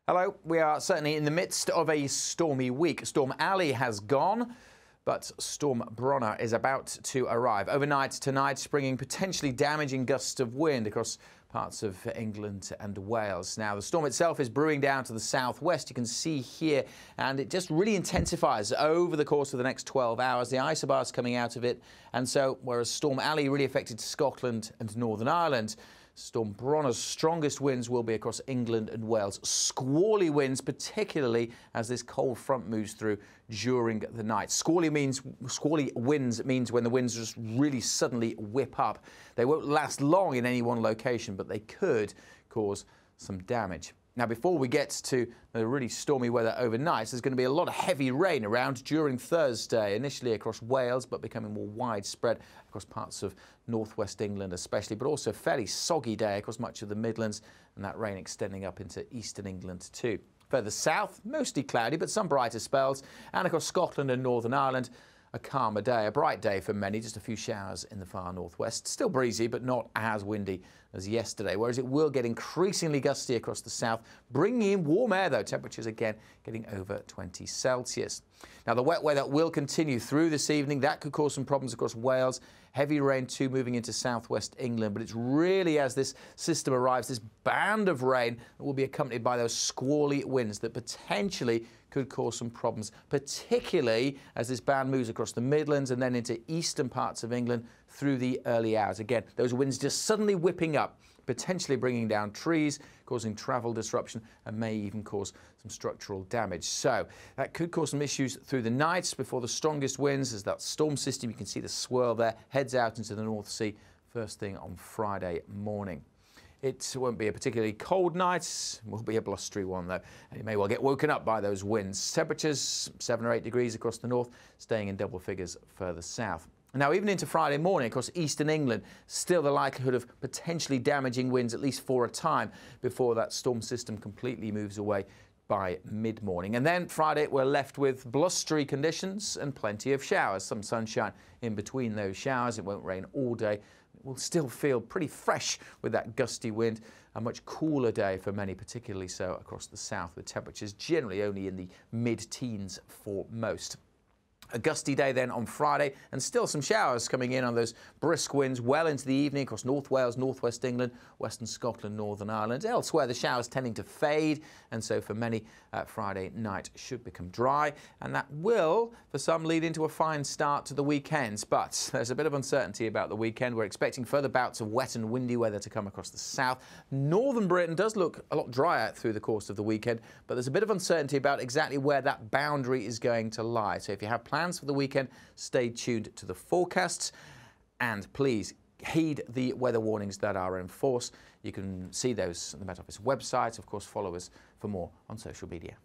Hello, we are certainly in the midst of a stormy week. Storm Ali has gone, but Storm Bronner is about to arrive. Overnight tonight, bringing potentially damaging gusts of wind across parts of England and Wales. Now, the storm itself is brewing down to the southwest, you can see here, and it just really intensifies over the course of the next 12 hours. The isobars coming out of it, and so whereas Storm Ali really affected Scotland and Northern Ireland, Storm Bronner's strongest winds will be across England and Wales. Squally winds, particularly as this cold front moves through during the night. Squally winds means when the winds just really suddenly whip up. They won't last long in any one location, but they could cause some damage. Now, before we get to the really stormy weather overnight, there's going to be a lot of heavy rain around during Thursday, initially across Wales, but becoming more widespread across parts of northwest England especially, but also a fairly soggy day across much of the Midlands, and that rain extending up into eastern England too. Further south, mostly cloudy, but some brighter spells, and across Scotland and Northern Ireland, a calmer day, a bright day for many, just a few showers in the far northwest. Still breezy, but not as windy as yesterday, whereas it will get increasingly gusty across the south, bringing in warm air, though. Temperatures again getting over 20 Celsius. Now, the wet weather will continue through this evening. That could cause some problems across Wales. Heavy rain, too, moving into southwest England. But it's really as this system arrives, this band of rain that will be accompanied by those squally winds that potentially could cause some problems, particularly as this band moves across the Midlands and then into eastern parts of England through the early hours. Again, those winds just suddenly whipping up, potentially bringing down trees, causing travel disruption, and may even cause some structural damage. So that could cause some issues through the night before the strongest winds, as that storm system, you can see the swirl there, heads out into the North Sea first thing on Friday morning. It won't be a particularly cold night. It will be a blustery one, though. And you may well get woken up by those winds. Temperatures 7 or 8 degrees across the north, staying in double figures further south. Now, even into Friday morning across eastern England, still the likelihood of potentially damaging winds, at least for a time, before that storm system completely moves away by mid-morning. And then Friday, we're left with blustery conditions and plenty of showers. Some sunshine in between those showers. It won't rain all day. It will still feel pretty fresh with that gusty wind. A much cooler day for many, particularly so across the south, with temperatures generally only in the mid-teens for most. A gusty day then on Friday, and still some showers coming in on those brisk winds well into the evening across North Wales, Northwest England, Western Scotland, Northern Ireland. Elsewhere, the showers tending to fade, and so for many, Friday night should become dry, and that will, for some, lead into a fine start to the weekends. But there's a bit of uncertainty about the weekend. We're expecting further bouts of wet and windy weather to come across the south. Northern Britain does look a lot drier through the course of the weekend, but there's a bit of uncertainty about exactly where that boundary is going to lie. So if you have plans for the weekend, stay tuned to the forecasts, and please heed the weather warnings that are in force. You can see those on the Met Office website. Of course, follow us for more on social media.